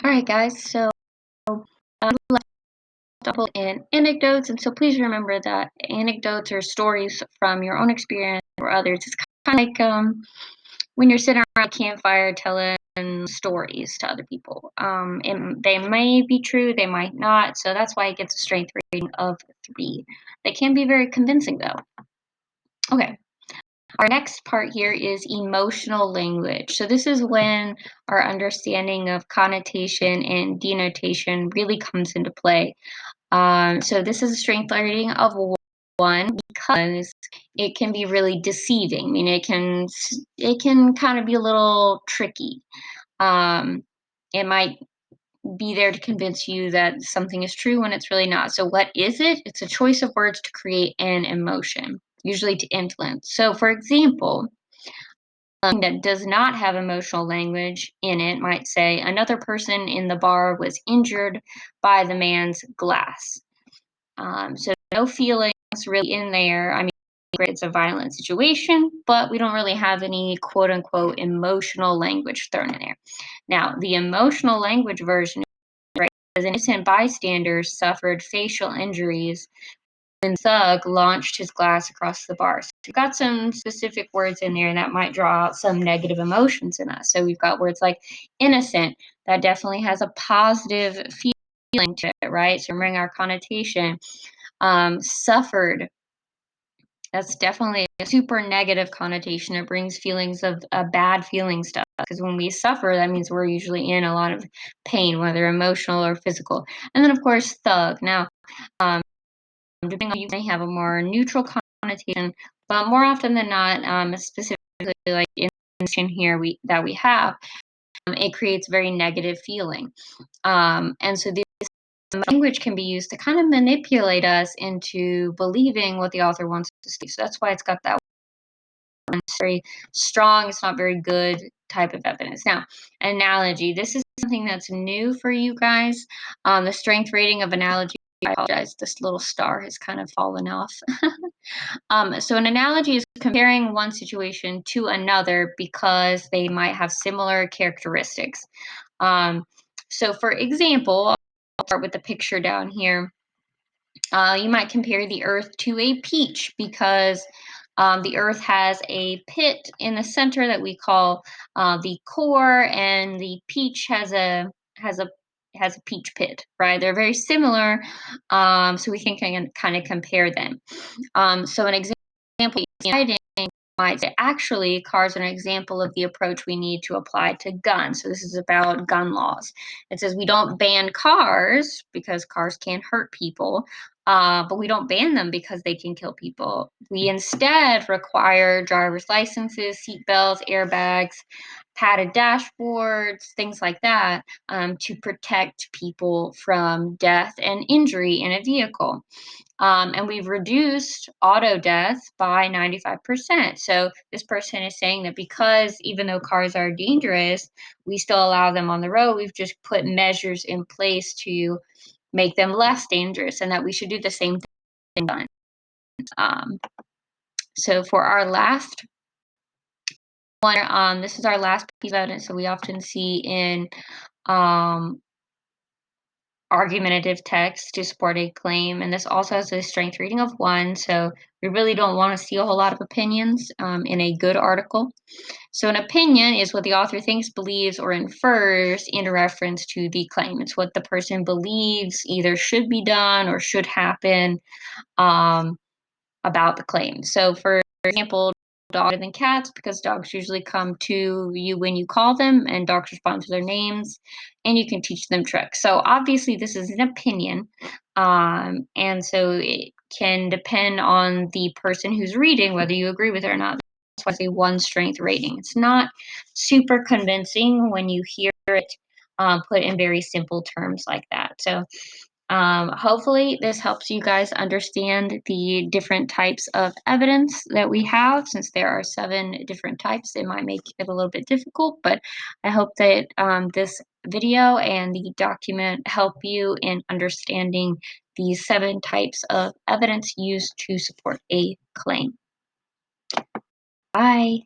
All right, guys. So we left off in anecdotes, and so please remember that anecdotes are stories from your own experience or others. It's kind of like when you're sitting around a campfire telling stories to other people. And they may be true, they might not. So that's why it gets a strength rating of 3. They can be very convincing, though. Okay. Our next part here is emotional language. So this is when our understanding of connotation and denotation really comes into play. So this is a strength rating of 1 because it can be really deceiving. I mean, it can kind of be a little tricky. Um, it might be there to convince you that something is true when it's really not. So what is it? It's a choice of words to create an emotion, usually to influence. So for example, that does not have emotional language in it might say another person in the bar was injured by the man's glass. So no feelings really in there. I mean, it's a violent situation, but we don't really have any quote unquote emotional language thrown in there. Now, the emotional language version, right, as innocent bystanders suffered facial injuries when Thug launched his glass across the bar. So we've got some specific words in there that might draw out some negative emotions in us. So we've got words like innocent, that definitely has a positive feeling to it, right? So remembering our connotation. Suffered, that's definitely a super negative connotation. It brings feelings of bad feelings to us because when we suffer, that means we're usually in a lot of pain, whether emotional or physical. And then, of course, thug. Now, um, depending on you may have a more neutral connotation, but more often than not, specifically like in here we have, it creates very negative feeling. And so this language can be used to kind of manipulate us into believing what the author wants us to see. So that's why it's got that one very strong, it's not very good type of evidence. Now, analogy. This is something that's new for you guys. The strength rating of analogy. I apologize, this little star has kind of fallen off. So an analogy is comparing one situation to another because they might have similar characteristics. Um, so for example, I'll start with the picture down here. You might compare the Earth to a peach because the Earth has a pit in the center that we call the core, and the peach has a has a peach pit. Right? They're very similar, so we can kind of compare them. So an example might say, actually, cars are an example of the approach we need to apply to guns. So this is about gun laws. It says we don't ban cars because cars can hurt people, but we don't ban them because they can kill people. We instead require driver's licenses, seat belts, airbags, padded dashboards, things like that, to protect people from death and injury in a vehicle. And we've reduced auto death by 95%. So this person is saying that because even though cars are dangerous, we still allow them on the road. We've just put measures in place to make them less dangerous, and that we should do the same thing. Um, so for our last one, this is our last piece of evidence that we often see in um, argumentative text to support a claim, and this also has a strength rating of 1. So we really don't want to see a whole lot of opinions in a good article. So an opinion is what the author thinks, believes, or infers in reference to the claim. It's what the person believes either should be done or should happen um, about the claim. So for example, dogs than cats because dogs usually come to you when you call them and dogs respond to their names, and you can teach them tricks. So obviously this is an opinion, and so it can depend on the person who's reading whether you agree with it or not. That's why I say 1 strength rating. It's not super convincing when you hear it put in very simple terms like that. So hopefully, this helps you guys understand the different types of evidence that we have. Since there are 7 different types, it might make it a little bit difficult, but I hope that this video and the document help you in understanding these 7 types of evidence used to support a claim. Bye.